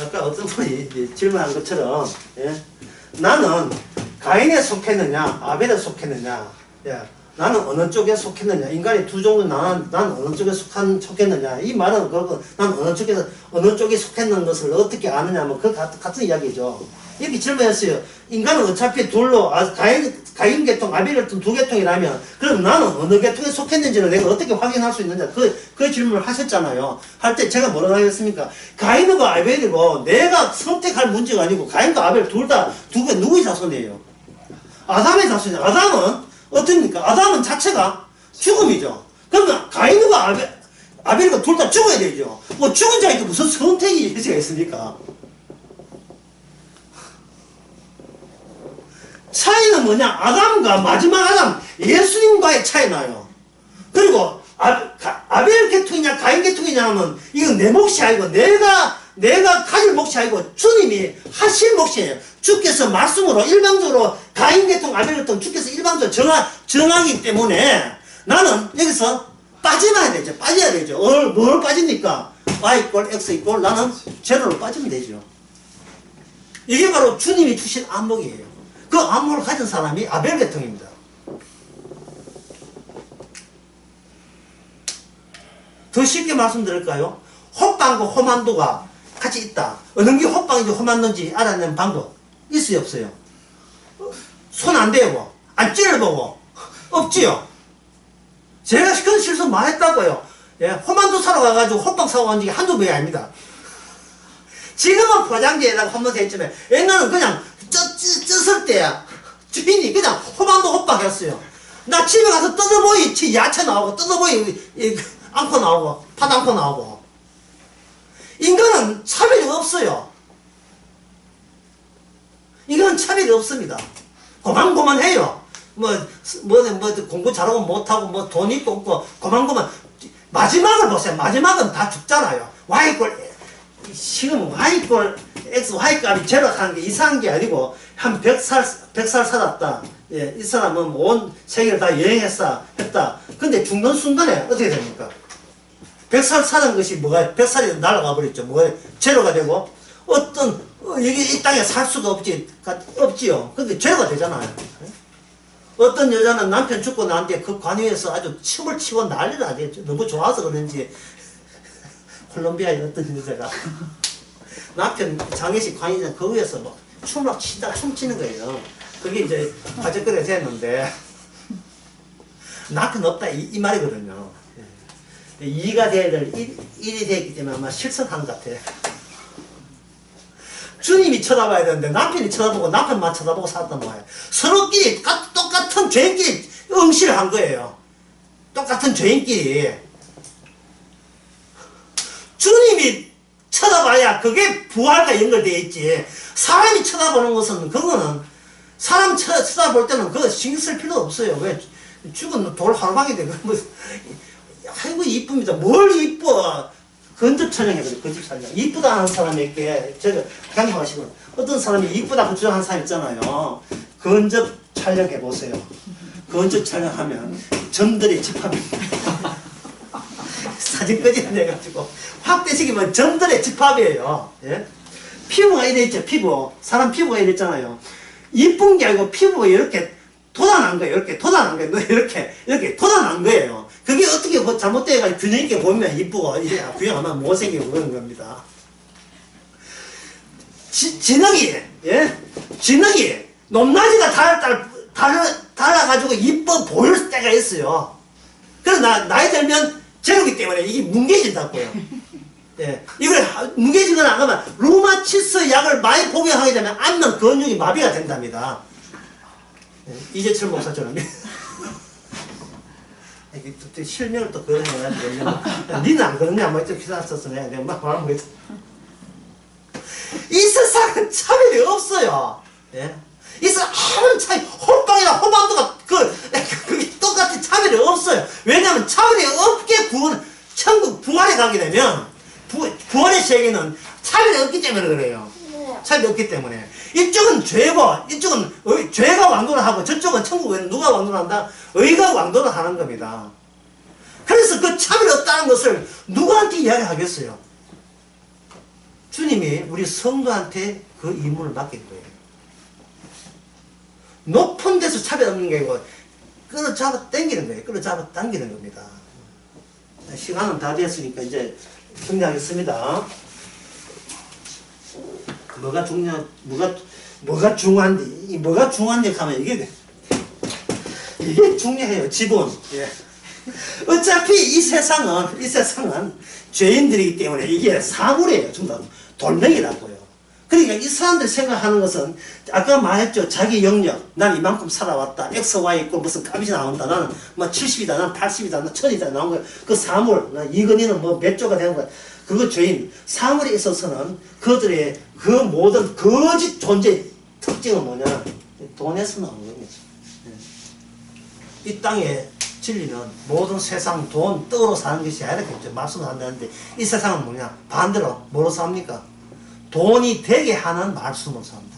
아까 어떤 분이 질문한 것처럼 나는 가인에 속했느냐 아벨에 속했느냐, 나는 어느 쪽에 속했느냐, 인간이 두 종류 나는 어느 쪽에 속했느냐, 이 말은 난 어느 쪽에 속했는 것을 어떻게 아느냐, 그 같은 이야기죠. 이렇게 질문했어요. 인간은 어차피 둘로 가인 계통, 아벨 계통 두 계통이라면 그럼 나는 어느 계통에 속했는지를 내가 어떻게 확인할 수 있느냐, 그 질문을 하셨잖아요. 할 때 제가 뭐라고 하겠습니까? 가인과 아벨이고 내가 선택할 문제가 아니고 가인과 아벨 둘 다 누구의 자손이에요? 아담의 자손이에요. 아담은 어떻습니까? 아담은 자체가 죽음이죠. 그러면 가인과 아벨과 둘 다 죽어야 되죠. 죽은 자에게 무슨 선택이 있습니까? 차이는 뭐냐? 아담과 마지막 아담, 예수님과의 차이 나요. 그리고 아벨 계통이냐 가인 계통이냐 하면 이건 내 몫이 아니고 내가 가질 몫이 아니고 주님이 하실 몫이에요. 주께서 말씀으로 일방적으로 가인 계통 아벨 계통 주께서 일방적으로 정하기 때문에 나는 여기서 빠져야 되죠. 뭘 빠집니까? Y = X = 나는 제로로 빠지면 되죠. 이게 바로 주님이 주신 안목이에요. 그 안목을 가진 사람이 아벨 계통입니다. 더 쉽게 말씀드릴까요? 호빵과 호만도가 같이 있다. 어느 게 호빵인지 호만도인지 알아내는 방법 있어요 없어요? 손 안 대고 안 찔러보고 없지요. 제가 그런 실수 많이 했다고요. 호만도 사러 가가지고 호빵 사고 간 적이 한두 번이 아닙니다. 지금은 포장지에다가 한번 했지만 옛날은 그냥 쪘을 때야 주인이 그냥 호만도 호빵 했어요. 나 집에 가서 뜯어보이 야채 나오고 뜯어보이 앙코 나오고 팥 앙코 나오고. 인간은 차별이 없어요. 이건 차별이 없습니다. 고만고만해요. 뭐 공부 잘하고 못하고 뭐 돈 있고 없고 고만고만. 마지막을 보세요. 마지막은 다 죽잖아요. Y꼴 지금 Y꼴 X Y값이 제로하는 게 이상한 게 아니고 한 100살 살았다. 예, 이 사람은 온 세계를 다 여행했다. 근데 죽는 순간에 어떻게 됩니까? 100살 사는 것이 뭐가 100살이 날아가 버렸죠. 뭐가 제로가 되고 여기 이 땅에 살 수가 없지요. 근데 제로가 되잖아요. 어떤 여자는 남편 죽고 나한테 그 관유에서 아주 춤을 치고 난리를 하겠죠. 너무 좋아서 그런지 콜롬비아의 어떤 여자가 남편 장례식 관유장 그 위에서 막 춤을 치다가 춤추는 거예요. 그게 이제 화제거리가 됐는데 남편 없다 이 말이거든요. 이가 돼야 될 일이 됐기 때문에 아마 실성한 것 같아. 주님이 쳐다봐야 되는데 남편이 쳐다보고 남편만 쳐다보고 살았단 말이에요. 서로끼리 똑같은 죄인끼리 응시를 한 거예요. 똑같은 죄인끼리. 주님이 쳐다봐야 그게 부활과 연결되어 있지. 사람이 쳐다보는 것은 그거는 사람 쳐다볼 때는 그거 신경 쓸 필요 없어요. 왜 죽은 돌 하루방이 되고 뭐 아이고 이쁩니다. 뭘 이뻐. 건접 촬영해보세요. 건접 촬영. 이쁘다 하는 사람에게 제가 강조하시고 어떤 사람이 이쁘다고 주장하는 사람 있잖아요. 건접 촬영해보세요. 건접 촬영하면 점들이 집합입니다. 사진까지 내가지고 확대시키면 점들의 집합이에요. 예? 피부가 이래 있죠. 피부. 사람 피부가 이래 있잖아요. 이쁜 게 아니고 피부가 이렇게 돋아난 거예요. 이렇게 돋아난 거예요. 이렇게 돋아난 거예요. 그게 어떻게 잘못되어가지고 균형 있게 보면 이쁘고, 균형하면 못생기고 그런 겁니다. 진흙이, 예? 진흙이 높낮이가 달라가지고 이뻐 보일 때가 있어요. 그래서 나이 들면 재르기 때문에 이게 뭉개진다고요. 예. 이걸 뭉개지거나 안 하면 루마티스 약을 많이 복용하게 되면 앉는 근육이 마비가 된답니다. 예. 이재철 목사처럼. 실명을 또 그러냐. 니는 안 그러냐. 뭐, 기사 썼으네. 내가 막 말하면 그랬어. 이 세상은 차별이 없어요. 예? 이 세상 아무런 차이, 홀빵이나 호반도가, 그게 똑같이 차별이 없어요. 왜냐면 차별이 없게 천국 부활에 가게 되면, 부활의 세계는 차별이 없기 때문에 그래요. 차별이 없기 때문에. 이쪽은 죄고, 이쪽은 죄가 왕도를 하고, 저쪽은 천국에는 누가 왕도를 한다? 의가 왕도를 하는 겁니다. 그래서 그 차별이 없다는 것을 누구한테 이야기하겠어요? 주님이 우리 성도한테 그 임무를 맡긴 거예요. 높은 데서 차별 없는 게 아니고, 끌어잡아 당기는 거예요. 끌어잡아 당기는 겁니다. 시간은 다 됐으니까 이제 정리하겠습니다. 뭐가 중요한데, 뭐가 중요한데 하면 이게 중요해요. 지분. 예. 어차피 이 세상은 죄인들이기 때문에 이게 사물이에요. 전부 다 돌멩이라고요. 그러니까 이 사람들이 생각하는 것은 아까 말했죠. 자기 영역. 난 이만큼 살아왔다. X, Y 있고 무슨 값이 나온다. 나는 뭐 70이다. 나는 80이다. 나는 1000이다. 나온 거야. 그 사물. 이건희는 뭐 몇 조가 되는 거야. 그거 죄인. 사물에 있어서는 그들의 그 모든 거짓 존재의 특징은 뭐냐? 돈에서 나오는 겁니다. 이 땅의 진리는 모든 세상 돈, 떡으로 사는 것이 아니라 말씀을 한다는데 이 세상은 뭐냐? 반대로 뭐로 삽니까? 돈이 되게 하는 말씀으로 삽니다.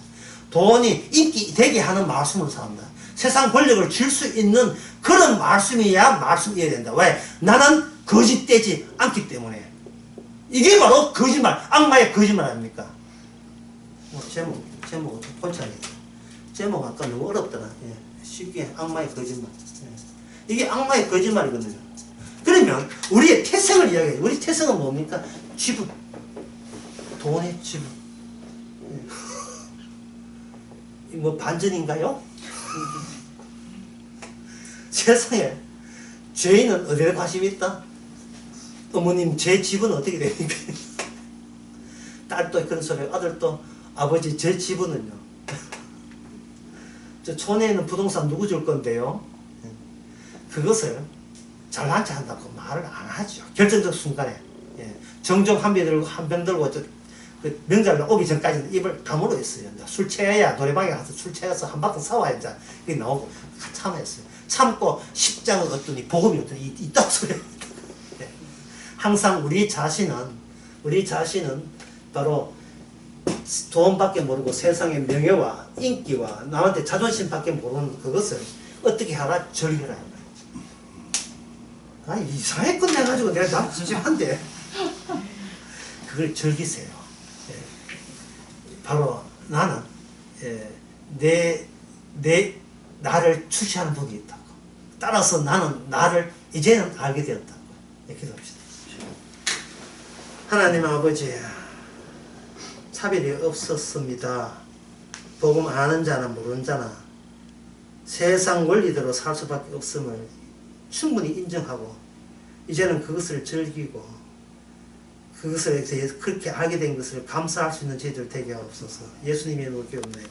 돈이 인기 되게 하는 말씀으로 삽니다. 세상 권력을 줄 수 있는 그런 말씀이어야 된다. 왜? 나는 거짓되지 않기 때문에. 이게 바로 거짓말, 악마의 거짓말 아닙니까? 제목 어떻게 pon치하겠다. 제목 아까 너무 어렵더라. 예. 쉽게 악마의 거짓말. 예. 이게 악마의 거짓말이거든요. 그러면 우리의 태생을 이야기해요. 우리 태생은 뭡니까? 지분. 돈의 지분. 예. 뭐 반전인가요? 세상에 죄인은 어디에 관심이 있다? 어머님 제 집은 어떻게 됩니까? 딸도 그런 소리, 아들도 아버지 제 집은요. 저 촌에 있는 부동산 누구 줄 건데요? 그것을 잘난 체 한다고 말을 안 하죠. 결정적 순간에. 예. 정종 한 병 들고 그 명절 오기 전까지는 입을 다물어 있어요. 이제 술 취해야 노래방에 가서 술 취해서 한 바퀴 사와야 이제 이게 나오고 참았어요. 참고 십장을 얻더니 복음이 얻더니 이따 소리. 예. 항상 우리 자신은 바로 돈밖에 모르고 세상의 명예와 인기와 남한테 자존심밖에 모르는 그것을 어떻게 하라 즐기라. 아 이상하게 끝내가지고 내가 나 진심한데 그걸 즐기세요. 예. 바로 나는 나를 출시하는 분이 있다고. 따라서 나는 나를 이제는 알게 되었다고. 네, 기도합시다. 하나님 아버지, 차별이 없었습니다. 복음 아는 자나 모르는 자나 세상 원리대로 살 수밖에 없음을 충분히 인정하고 이제는 그것을 즐기고 그것을 그렇게 알게 된 것을 감사할 수 있는 저희들 되게 하옵소서. 예수님의 이름으로 기도합니다.